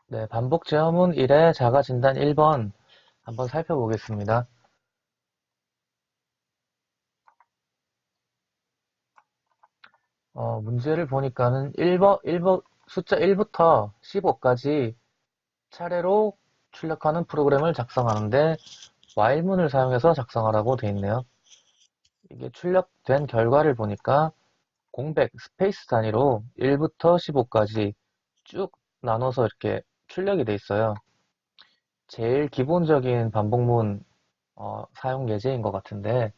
네, 반복 제어문 1의 자가 진단 1번 한번 살펴보겠습니다. 문제를 보니까는 1번, 숫자 1부터 15까지 차례로 출력하는 프로그램을 작성하는데 while문을 사용해서 작성하라고 되어 있네요. 이게 출력된 결과를 보니까 공백, 스페이스 단위로 1부터 15까지 쭉 나눠서 이렇게 출력이 되어 있어요. 제일 기본적인 반복문 사용 예제인 것 같은데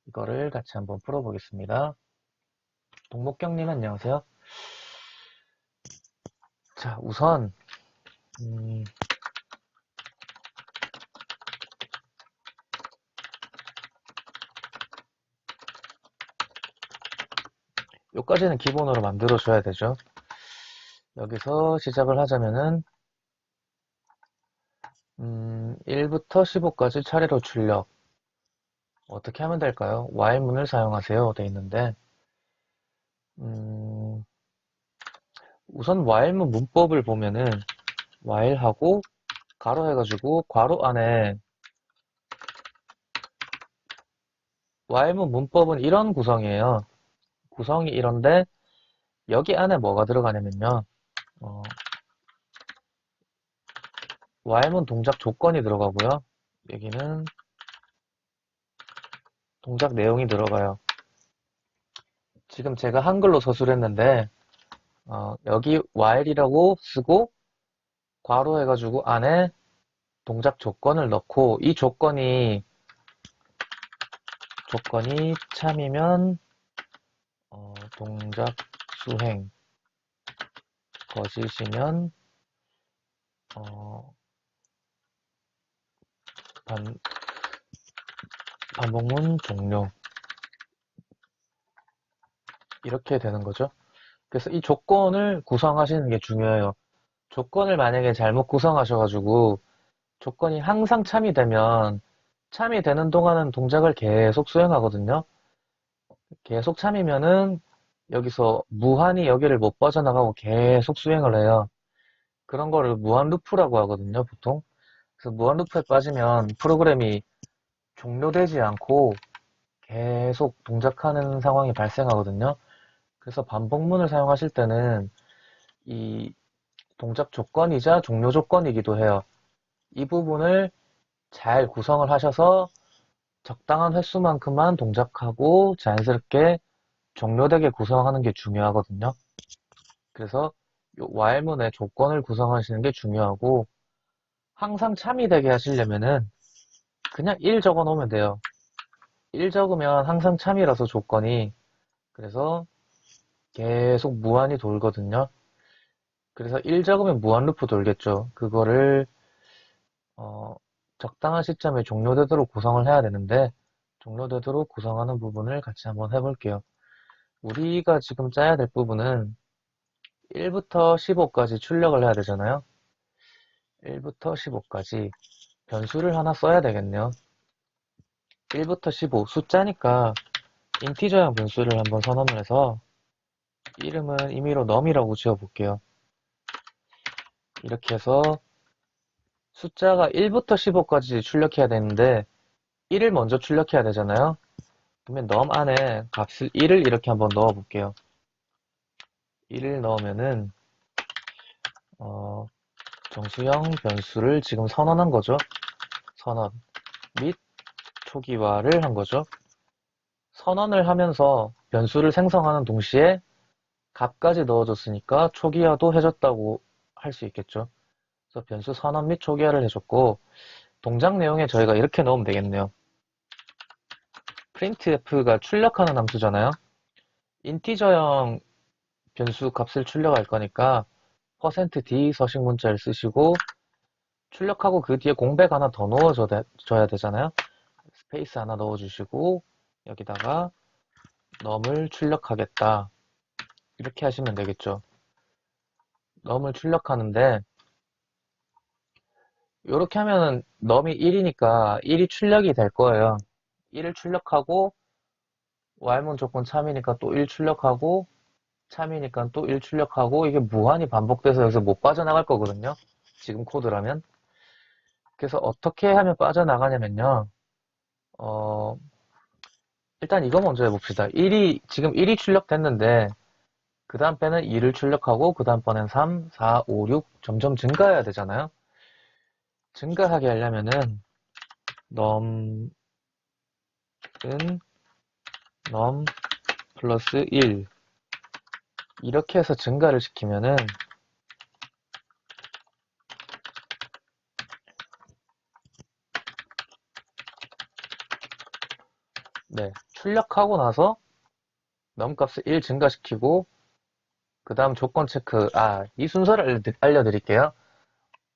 이거를 같이 한번 풀어보겠습니다. 동목경님 안녕하세요. 자, 우선 요까지는 기본으로 만들어줘야 되죠. 여기서 시작을 하자면은 1부터 15까지 차례로 출력 어떻게 하면 될까요? while문을 사용하세요 돼 있는데 우선 while문 문법을 보면은 while하고 가로 해가지고 괄호 안에 while문 문법은 이런 구성이에요. 구성이 이런데 여기 안에 뭐가 들어가냐면요. while문 동작 조건이 들어가고요. 여기는 동작 내용이 들어가요. 지금 제가 한글로 서술 했는데 여기 while이라고 쓰고 괄호 해가지고 안에 동작 조건을 넣고 이 조건이 참이면 동작 수행 거짓이면 반복문 종료 이렇게 되는 거죠. 그래서 이 조건을 구성하시는 게 중요해요. 조건을 만약에 잘못 구성하셔가지고 조건이 항상 참이 되면 참이 되는 동안은 동작을 계속 수행하거든요. 계속 참이면은 여기서 무한히 여기를 못 빠져나가고 계속 수행을 해요. 그런 거를 무한 루프라고 하거든요, 보통. 그래서 무한 루프에 빠지면 프로그램이 종료되지 않고 계속 동작하는 상황이 발생하거든요. 그래서 반복문을 사용하실 때는 이 동작 조건이자 종료 조건이기도 해요. 이 부분을 잘 구성을 하셔서 적당한 횟수만큼만 동작하고 자연스럽게 종료되게 구성하는 게 중요하거든요. 그래서 while문의 조건을 구성하시는 게 중요하고 항상 참이 되게 하시려면은 그냥 1 적어 놓으면 돼요. 1 적으면 항상 참이라서 조건이 그래서 계속 무한히 돌거든요. 그래서 1 적으면 무한 루프 돌겠죠. 그거를 적당한 시점에 종료되도록 구성을 해야 되는데 종료되도록 구성하는 부분을 같이 한번 해볼게요. 우리가 지금 짜야 될 부분은 1부터 15까지 출력을 해야 되잖아요. 1부터 15까지 변수를 하나 써야 되겠네요. 1부터 15 숫자니까 인티저형 변수를 한번 선언을 해서 이름은 임의로 num이라고 지어볼게요. 이렇게 해서 숫자가 1부터 15까지 출력해야 되는데 1을 먼저 출력해야 되잖아요. 그러면 num 안에 값을 1을 이렇게 한번 넣어볼게요. 1을 넣으면은 정수형 변수를 지금 선언한 거죠. 선언 및 초기화를 한 거죠. 선언을 하면서 변수를 생성하는 동시에 값까지 넣어줬으니까 초기화도 해줬다고 할 수 있겠죠. 그래서 변수 선언 및 초기화를 해줬고 동작 내용에 저희가 이렇게 넣으면 되겠네요. printf가 출력하는 함수잖아요. 인티저형 변수 값을 출력할 거니까 %d 서식 문자를 쓰시고 출력하고 그 뒤에 공백 하나 더 넣어줘야 되잖아요. 스페이스 하나 넣어주시고 여기다가 num을 출력하겠다 이렇게 하시면 되겠죠. num을 출력하는데 이렇게 하면은 num이 1이니까 1이 출력이 될 거예요. 1을 출력하고 while문 조건 참이니까 또 1 출력하고 참이니까 또 1 출력하고 이게 무한히 반복돼서 여기서 못 빠져나갈 거거든요. 지금 코드라면. 그래서 어떻게 하면 빠져나가냐면요. 어, 일단 이거 먼저 해봅시다. 지금 1이 출력됐는데, 그 다음 배는 2를 출력하고, 그 다음 번엔 3, 4, 5, 6 점점 증가해야 되잖아요. 증가하게 하려면은, 넘은 넘 플러스 1 이렇게 해서 증가를 시키면은 네, 출력하고 나서 넘값을 1 증가시키고 그 다음 조건 체크 이 순서를 알려드릴게요.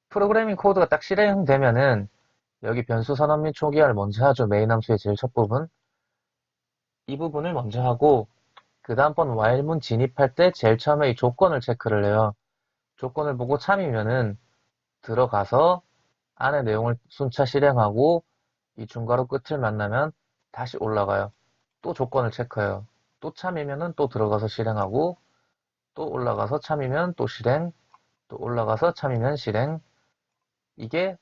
프로그래밍 코드가 딱 실행되면은 여기 변수 선언 및 초기화를 먼저 하죠. 메인 함수의 제일 첫 부분 이 부분을 먼저 하고 그 다음번 while문 진입할 때 제일 처음에 이 조건을 체크를 해요. 조건을 보고 참이면은 들어가서 안에 내용을 순차 실행하고 이 중괄호 끝을 만나면 다시 올라가요. 또 조건을 체크해요. 또 참이면은 또 들어가서 실행하고 또 올라가서 참이면 또 실행 또 올라가서 참이면 실행 이게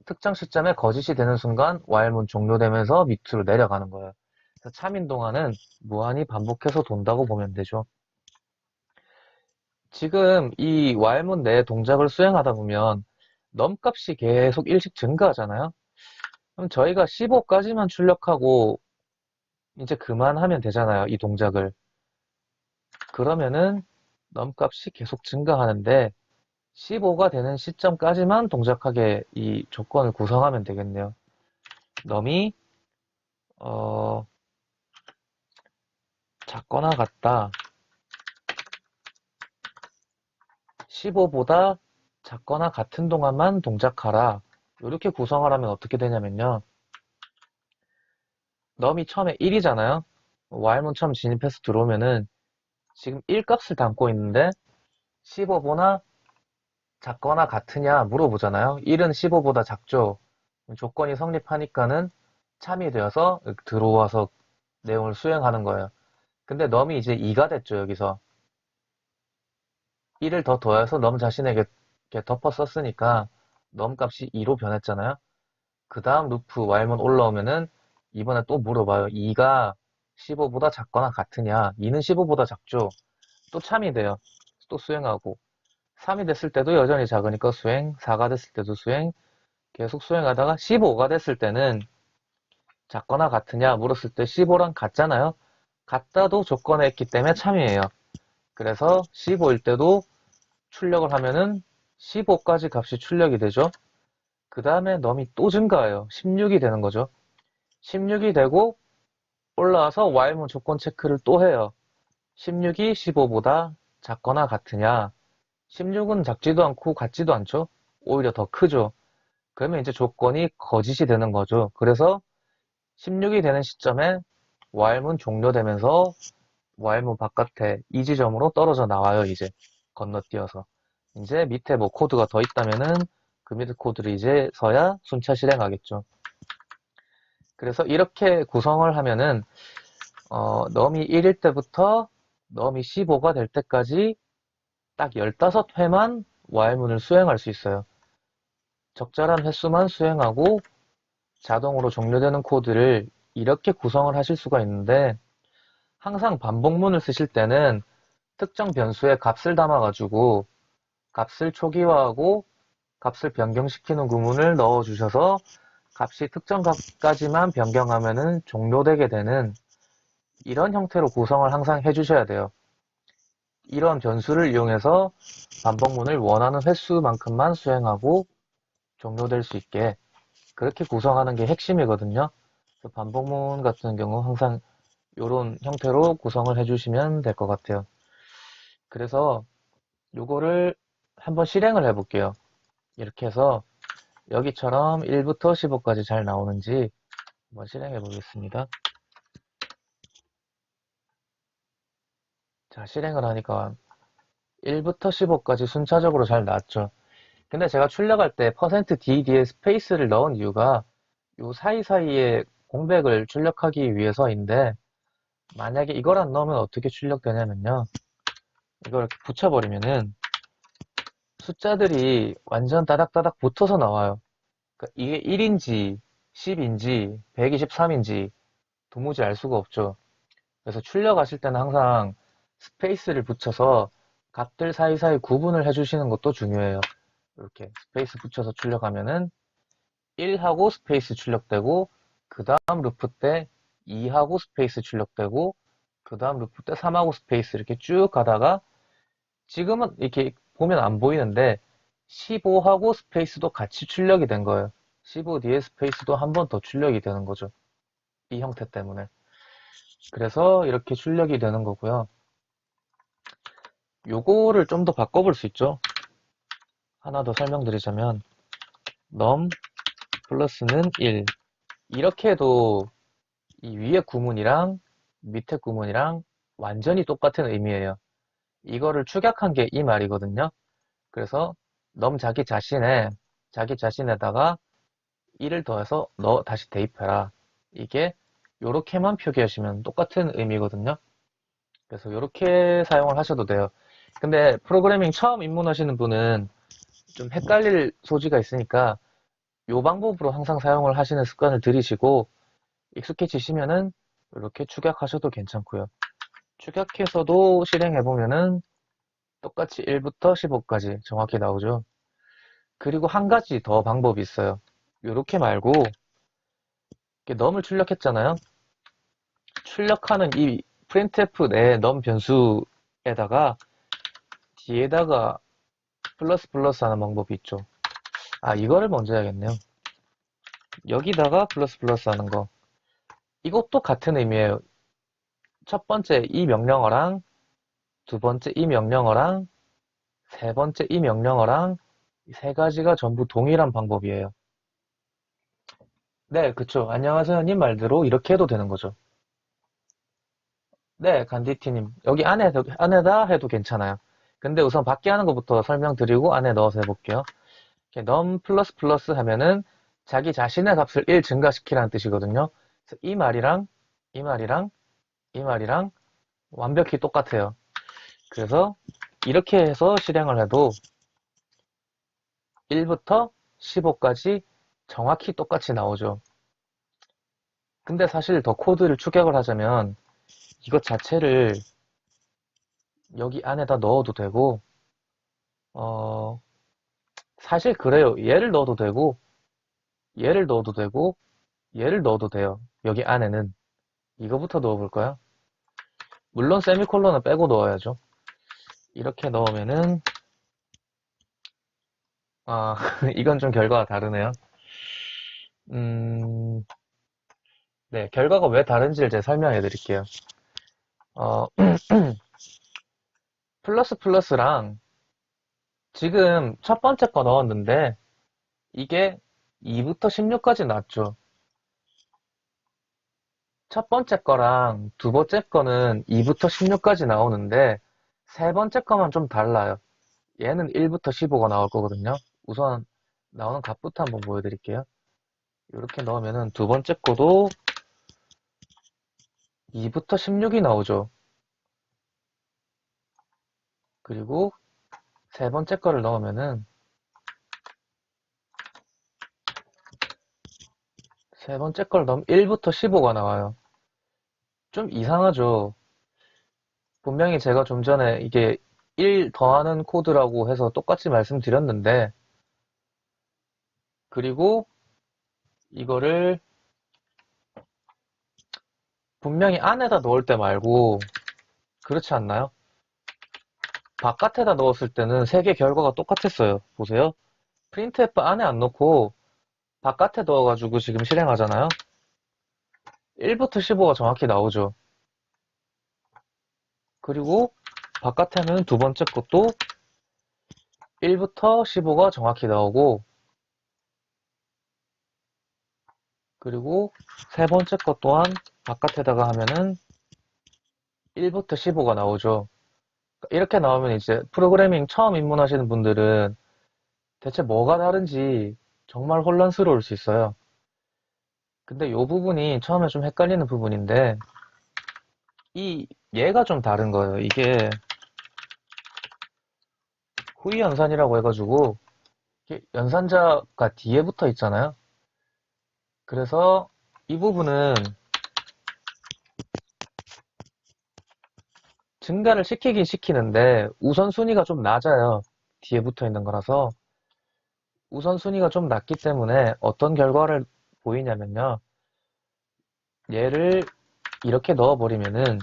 특정 시점에 거짓이 되는 순간 while문 종료되면서 밑으로 내려가는 거예요. 그래서 참인 동안은 무한히 반복해서 돈다고 보면 되죠. 지금 이 while문 내 동작을 수행하다 보면 넘값이 계속 일씩 증가하잖아요. 그럼 저희가 15까지만 출력하고 이제 그만하면 되잖아요. 이 동작을. 그러면은 넘값이 계속 증가하는데 15가 되는 시점까지만 동작하게 이 조건을 구성하면 되겠네요. 넘이 작거나 같다. 15보다 작거나 같은 동안만 동작하라. 이렇게 구성을 하면 어떻게 되냐면요. 넘이 처음에 1이잖아요. while문 처음 진입해서 들어오면은 지금 1 값을 담고 있는데 15보다 작거나 같으냐 물어보잖아요. 1은 15보다 작죠. 조건이 성립하니까는 참이 되어서 들어와서 내용을 수행하는 거예요. 근데 넘이 이제 2가 됐죠. 여기서 1을 더 더해서 넘 자신에게 이렇게 덮어 썼으니까 넘 값이 2로 변했잖아요. 그 다음 루프 while문 올라오면은 이번에 또 물어봐요. 2가 15보다 작거나 같으냐. 2는 15보다 작죠. 또 참이 돼요. 또 수행하고 3이 됐을 때도 여전히 작으니까 수행, 4가 됐을 때도 수행, 계속 수행하다가 15가 됐을 때는 작거나 같으냐 물었을 때 15랑 같잖아요. 같다도 조건에 있기 때문에 참이에요. 그래서 15일 때도 출력을 하면은 15까지 값이 출력이 되죠. 그 다음에 넘이 또 증가해요. 16이 되는 거죠. 16이 되고 올라와서 while문 조건 체크를 또 해요. 16이 15보다 작거나 같으냐. 16은 작지도 않고 같지도 않죠. 오히려 더 크죠. 그러면 이제 조건이 거짓이 되는 거죠. 그래서 16이 되는 시점에 while문 종료되면서 while문 바깥에 이 지점으로 떨어져 나와요. 이제 건너뛰어서 이제 밑에 뭐 코드가 더 있다면은 그 밑에 코드를 이제 서야 순차 실행하겠죠. 그래서 이렇게 구성을 하면은 넘이 1일 때부터 넘이 15가 될 때까지 딱 15회만 while문을 수행할 수 있어요. 적절한 횟수만 수행하고 자동으로 종료되는 코드를 이렇게 구성을 하실 수가 있는데 항상 반복문을 쓰실 때는 특정 변수에 값을 담아가지고 값을 초기화하고 값을 변경시키는 구문을 넣어주셔서 값이 특정 값까지만 변경하면은 종료되게 되는 이런 형태로 구성을 항상 해주셔야 돼요. 이런 변수를 이용해서 반복문을 원하는 횟수만큼만 수행하고 종료될 수 있게 그렇게 구성하는 게 핵심이거든요. 반복문 같은 경우 항상 이런 형태로 구성을 해주시면 될 것 같아요. 그래서 요거를 한번 실행을 해볼게요. 이렇게 해서 여기처럼 1부터 15까지 잘 나오는지 한번 실행해 보겠습니다. 자, 실행을 하니까 1부터 15까지 순차적으로 잘 나왔죠. 근데 제가 출력할 때 %d 뒤에 스페이스를 넣은 이유가 요 사이사이에 공백을 출력하기 위해서인데 만약에 이걸 안 넣으면 어떻게 출력되냐면요. 이걸 이렇게 붙여버리면은 숫자들이 완전 따닥따닥 붙어서 나와요. 그러니까 이게 1인지 10인지 123인지 도무지 알 수가 없죠. 그래서 출력하실 때는 항상 스페이스를 붙여서 값들 사이사이 구분을 해주시는 것도 중요해요. 이렇게 스페이스 붙여서 출력하면은 1하고 스페이스 출력되고, 그 다음 루프 때 2하고 스페이스 출력되고, 그 다음 루프 때 3하고 스페이스 이렇게 쭉 가다가, 지금은 이렇게 보면 안 보이는데 15하고 스페이스도 같이 출력이 된 거예요. 15 뒤에 스페이스도 한 번 더 출력이 되는 거죠. 이 형태 때문에. 그래서 이렇게 출력이 되는 거고요. 요거를 좀 더 바꿔볼 수 있죠. 하나 더 설명드리자면 num 플러스는 1 이렇게 해도 이 위에 구문이랑 밑에 구문이랑 완전히 똑같은 의미예요. 이거를 축약한 게 이 말이거든요. 그래서 num 자기 자신에다가 1을 더해서 너 다시 대입해라. 이게 요렇게만 표기하시면 똑같은 의미거든요. 그래서 요렇게 사용을 하셔도 돼요. 근데 프로그래밍 처음 입문하시는 분은 좀 헷갈릴 소지가 있으니까 요 방법으로 항상 사용을 하시는 습관을 들이시고 익숙해지시면은 이렇게 축약하셔도 괜찮고요. 축약해서도 실행해보면은 똑같이 1부터 15까지 정확히 나오죠. 그리고 한 가지 더 방법이 있어요. 요렇게 말고 이렇게 num을 출력했잖아요. 출력하는 이 printf 내 num 변수에다가 뒤에다가 플러스 플러스 하는 방법이 있죠. 아, 이거를 먼저 해야겠네요. 여기다가 플러스 플러스 하는 거. 이것도 같은 의미예요. 첫 번째 이 명령어랑 두 번째 이 명령어랑 세 번째 이 명령어랑 이 세 가지가 전부 동일한 방법이에요. 네, 그쵸. 안녕하세요 님 말대로 이렇게 해도 되는 거죠. 네, 간디티님. 여기 안에다 해도 괜찮아요. 근데 우선 밖에 하는 것부터 설명드리고 안에 넣어서 해볼게요. 이렇게 num 플러스 플러스 하면은 자기 자신의 값을 1 증가시키라는 뜻이거든요. 그래서 이 말이랑 이 말이랑 이 말이랑 완벽히 똑같아요. 그래서 이렇게 해서 실행을 해도 1부터 15까지 정확히 똑같이 나오죠. 근데 사실 더 코드를 축약을 하자면 이것 자체를 여기 안에다 넣어도 되고 어, 사실 그래요. 얘를 넣어도 되고 얘를 넣어도 되고 얘를 넣어도 돼요. 여기 안에는 이거부터 넣어볼까요? 물론 세미콜론은 빼고 넣어야죠. 이렇게 넣으면은 아 이건 좀 결과가 다르네요. 음, 네, 결과가 왜 다른지를 제가 설명해 드릴게요. 어, 플러스 플러스랑 지금 첫 번째 거 넣었는데 이게 2부터 16까지 나왔죠. 첫 번째 거랑 두 번째 거는 2부터 16까지 나오는데 세 번째 거만 좀 달라요. 얘는 1부터 15가 나올 거거든요. 우선 나오는 값부터 한번 보여드릴게요. 이렇게 넣으면은 두 번째 거도 2부터 16이 나오죠. 그리고 세 번째 거를 넣으면은 세 번째 걸 넣으면 1부터 15가 나와요. 좀 이상하죠. 분명히 제가 좀 전에 이게 1 더하는 코드라고 해서 똑같이 말씀드렸는데 그리고 이거를 분명히 안에다 넣을 때 말고 그렇지 않나요? 바깥에다 넣었을 때는 세 개 결과가 똑같았어요. 보세요. printf 안에 안 넣고 바깥에 넣어가지고 지금 실행하잖아요. 1부터 15가 정확히 나오죠. 그리고 바깥에는 두 번째 것도 1부터 15가 정확히 나오고 그리고 세 번째 것 또한 바깥에다가 하면은 1부터 15가 나오죠. 이렇게 나오면 이제 프로그래밍 처음 입문하시는 분들은 대체 뭐가 다른지 정말 혼란스러울 수 있어요. 근데 이 부분이 처음에 좀 헷갈리는 부분인데 얘가 좀 다른 거예요. 이게 후위 연산이라고 해가지고 이렇게 연산자가 뒤에 붙어 있잖아요. 그래서 이 부분은 증가를 시키긴 시키는데 우선순위가 좀 낮아요. 뒤에 붙어 있는 거라서 우선순위가 좀 낮기 때문에 어떤 결과를 보이냐면요. 얘를 이렇게 넣어버리면은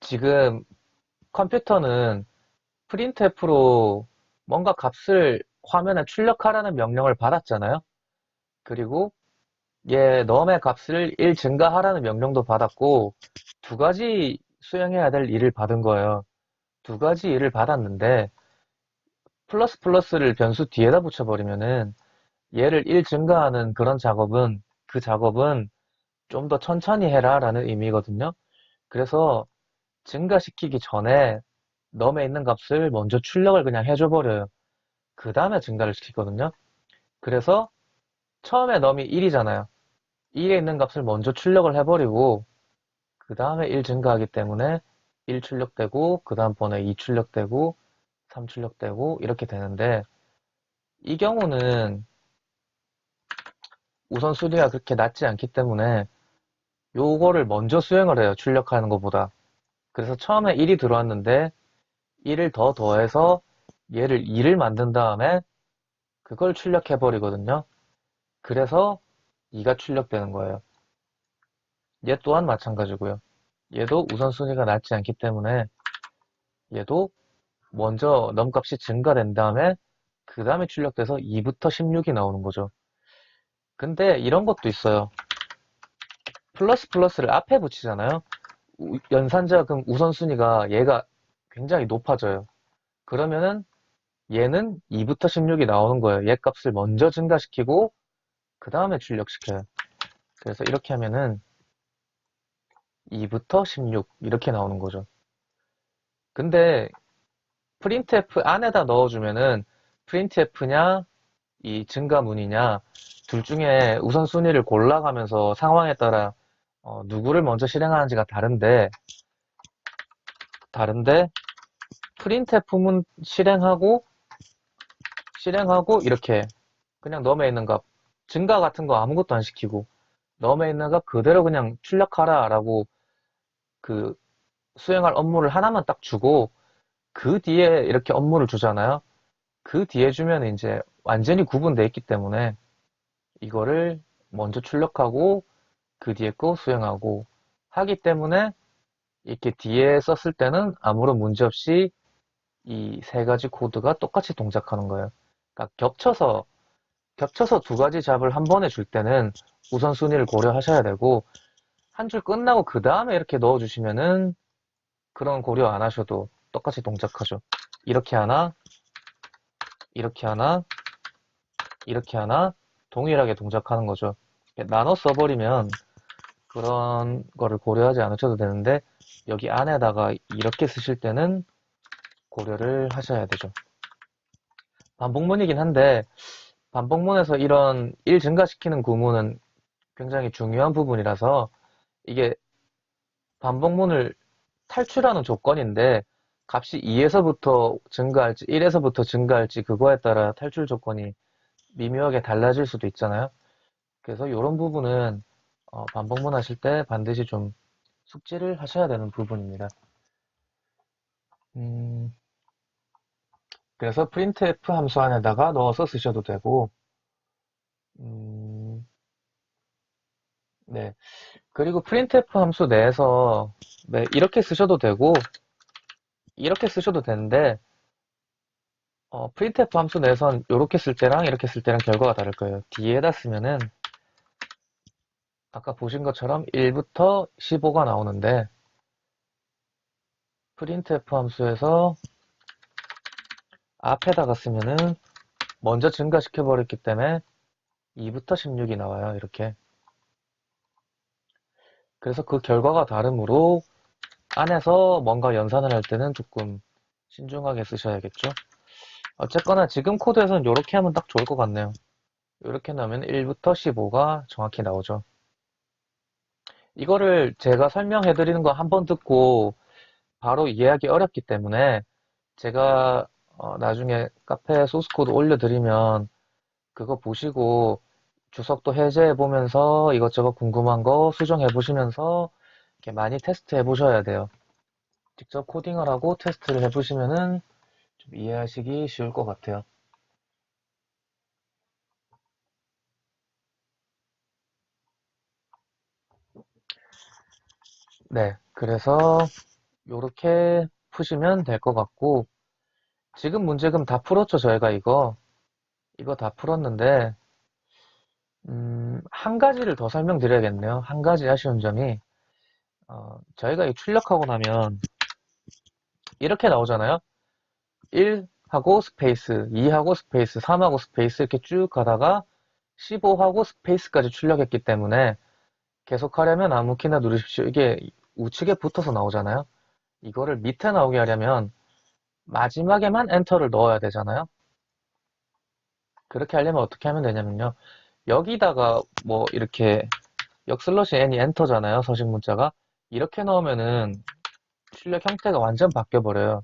지금 컴퓨터는 printf로 뭔가 값을 화면에 출력하라는 명령을 받았잖아요. 그리고 얘 놈의 값을 1 증가하라는 명령도 받았고 두 가지 수행해야 될 일을 받은 거예요. 두 가지 일을 받았는데 플러스 플러스를 변수 뒤에다 붙여버리면은 얘를 1 증가하는 그런 작업은 그 작업은 좀 더 천천히 해라 라는 의미거든요. 그래서 증가시키기 전에 놈에 있는 값을 먼저 출력을 그냥 해줘버려요. 그 다음에 증가를 시키거든요. 그래서 처음에 놈이 1이잖아요. 1에 있는 값을 먼저 출력을 해버리고 그 다음에 1 증가하기 때문에 1 출력되고 그 다음번에 2 출력되고 3 출력되고 이렇게 되는데 이 경우는 우선순위가 그렇게 낮지 않기 때문에 요거를 먼저 수행을 해요. 출력하는 것보다. 그래서 처음에 1이 들어왔는데 1을 더 더해서 얘를 2를 만든 다음에 그걸 출력해 버리거든요. 그래서 2가 출력되는 거예요. 얘 또한 마찬가지고요. 얘도 우선순위가 낮지 않기 때문에 얘도 먼저 넘값이 증가된 다음에 그 다음에 출력돼서 2부터 16이 나오는 거죠. 근데 이런 것도 있어요. 플러스 플러스를 앞에 붙이잖아요. 연산자금 우선순위가 얘가 굉장히 높아져요. 그러면은 얘는 2부터 16이 나오는 거예요. 얘 값을 먼저 증가시키고 그 다음에 출력시켜요. 그래서 이렇게 하면은 2부터 16 이렇게 나오는 거죠. 근데 printf 안에다 넣어주면은 printf냐 이 증가문이냐 둘 중에 우선순위를 골라가면서 상황에 따라 누구를 먼저 실행하는지가 다른데 printf문 실행하고 이렇게 그냥 놈에 있는 값 증가 같은 거 아무것도 안 시키고 놈에 있는 값 그대로 그냥 출력하라 라고 그 수행할 업무를 하나만 딱 주고 그 뒤에 이렇게 업무를 주잖아요. 그 뒤에 주면 이제 완전히 구분되어 있기 때문에 이거를 먼저 출력하고 그 뒤에 거 수행하고 하기 때문에 이렇게 뒤에 썼을 때는 아무런 문제 없이 이 세 가지 코드가 똑같이 동작하는 거예요. 그러니까 겹쳐서 두 가지 잡을 한 번에 줄 때는 우선순위를 고려하셔야 되고 한 줄 끝나고 그 다음에 이렇게 넣어주시면은 그런 고려 안 하셔도 똑같이 동작하죠. 이렇게 하나, 이렇게 하나, 이렇게 하나 동일하게 동작하는 거죠. 나눠 써버리면 그런 거를 고려하지 않으셔도 되는데 여기 안에다가 이렇게 쓰실 때는 고려를 하셔야 되죠. 반복문이긴 한데 반복문에서 이런 1 증가시키는 구문은 굉장히 중요한 부분이라서 이게 반복문을 탈출하는 조건인데 값이 2에서부터 증가할지 1에서부터 증가할지 그거에 따라 탈출 조건이 미묘하게 달라질 수도 있잖아요. 그래서 이런 부분은 반복문 하실 때 반드시 좀 숙지를 하셔야 되는 부분입니다. 그래서 printf 함수 안에다가 넣어서 쓰셔도 되고 네. 그리고 printf 함수 내에서 네, 이렇게 쓰셔도 되고 이렇게 쓰셔도 되는데 printf 함수 내에선 이렇게 쓸 때랑 이렇게 쓸 때랑 결과가 다를 거예요. 뒤에다 쓰면은 아까 보신 것처럼 1부터 15가 나오는데 printf 함수에서 앞에다가 쓰면은 먼저 증가시켜 버렸기 때문에 2부터 16이 나와요. 이렇게. 그래서 그 결과가 다르므로 안에서 뭔가 연산을 할 때는 조금 신중하게 쓰셔야겠죠. 어쨌거나 지금 코드에서는 이렇게 하면 딱 좋을 것 같네요. 이렇게 나오면 1부터 15가 정확히 나오죠. 이거를 제가 설명해 드리는 거 한 번 듣고 바로 이해하기 어렵기 때문에 제가 나중에 카페에 소스코드 올려드리면 그거 보시고 주석도 해제해 보면서 이것저것 궁금한 거 수정해 보시면서 이렇게 많이 테스트 해 보셔야 돼요. 직접 코딩을 하고 테스트를 해 보시면은 좀 이해하시기 쉬울 것 같아요. 네, 그래서 요렇게 푸시면 될 것 같고 지금 문제금 다 풀었죠, 저희가 이거 다 풀었는데 한 가지를 더 설명드려야겠네요. 한 가지 아쉬운 점이 저희가 이 출력하고 나면 이렇게 나오잖아요. 1하고 스페이스, 2하고 스페이스, 3하고 스페이스 이렇게 쭉 가다가 15하고 스페이스까지 출력했기 때문에 계속 하려면 아무 키나 누르십시오. 이게 우측에 붙어서 나오잖아요. 이거를 밑에 나오게 하려면 마지막에만 엔터를 넣어야 되잖아요. 그렇게 하려면 어떻게 하면 되냐면요. 여기다가 뭐 이렇게 역슬러시 n이 엔터잖아요. 서식 문자가. 이렇게 넣으면은 출력 형태가 완전 바뀌어 버려요.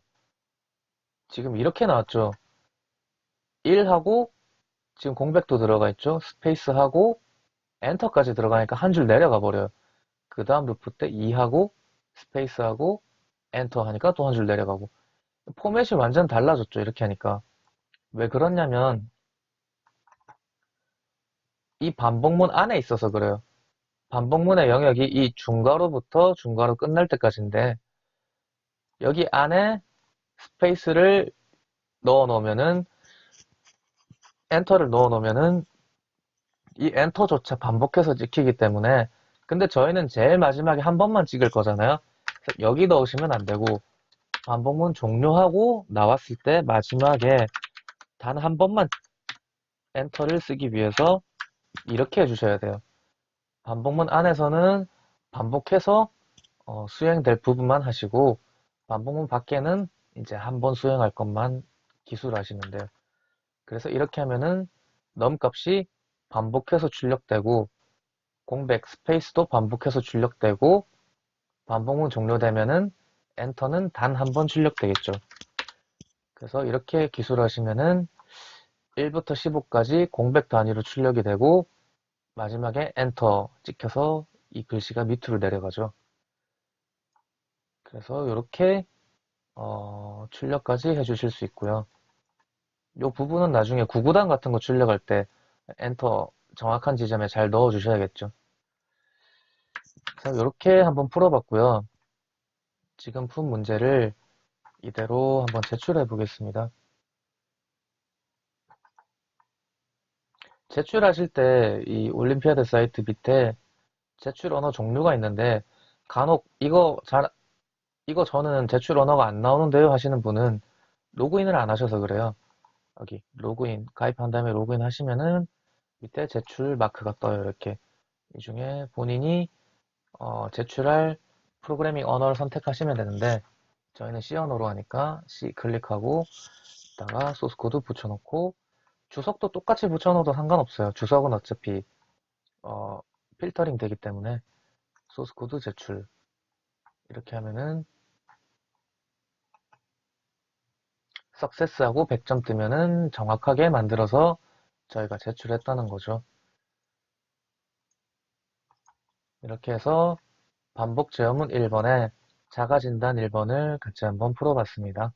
지금 이렇게 나왔죠. 1하고 지금 공백도 들어가 있죠. 스페이스하고 엔터까지 들어가니까 한 줄 내려가 버려요. 그 다음 루프 때 2하고 스페이스하고 엔터 하니까 또 한 줄 내려가고 포맷이 완전 달라졌죠. 이렇게 하니까. 왜 그렇냐면 이 반복문 안에 있어서 그래요. 반복문의 영역이 이 중괄호부터 중괄호 끝날 때까지인데 여기 안에 스페이스를 넣어 놓으면은 엔터를 넣어 놓으면은 이 엔터조차 반복해서 찍히기 때문에 근데 저희는 제일 마지막에 한 번만 찍을 거잖아요. 그래서 여기 넣으시면 안 되고 반복문 종료하고 나왔을 때 마지막에 단 한 번만 엔터를 쓰기 위해서 이렇게 해주셔야 돼요. 반복문 안에서는 반복해서 수행될 부분만 하시고 반복문 밖에는 이제 한 번 수행할 것만 기술하시면 돼요. 그래서 이렇게 하면은 넘 값이 반복해서 출력되고 공백 스페이스도 반복해서 출력되고 반복문 종료되면은 엔터는 단 한 번 출력되겠죠. 그래서 이렇게 기술하시면은 1부터 15까지 공백 단위로 출력이 되고 마지막에 엔터 찍혀서 이 글씨가 밑으로 내려가죠. 그래서 이렇게 출력까지 해주실 수 있고요. 이 부분은 나중에 구구단 같은 거 출력할 때 엔터 정확한 지점에 잘 넣어 주셔야겠죠. 그래서 이렇게 한번 풀어봤고요. 지금 푼 문제를 이대로 한번 제출해 보겠습니다. 제출하실 때 이 올림피아드 사이트 밑에 제출 언어 종류가 있는데 간혹 이거 저는 제출 언어가 안 나오는데요 하시는 분은 로그인을 안 하셔서 그래요. 여기 로그인 가입한 다음에 로그인 하시면은 밑에 제출 마크가 떠요. 이렇게 이 중에 본인이 제출할 프로그래밍 언어를 선택하시면 되는데 저희는 C 언어로 하니까 C 클릭하고 이따가 소스 코드 붙여놓고 주석도 똑같이 붙여놓어도 상관없어요. 주석은 어차피 어, 필터링 되기 때문에 소스 코드 제출 이렇게 하면은 석세스하고 100점 뜨면은 정확하게 만들어서 저희가 제출했다는 거죠. 이렇게 해서 반복 제어문 1번에 자가 진단 1번을 같이 한번 풀어봤습니다.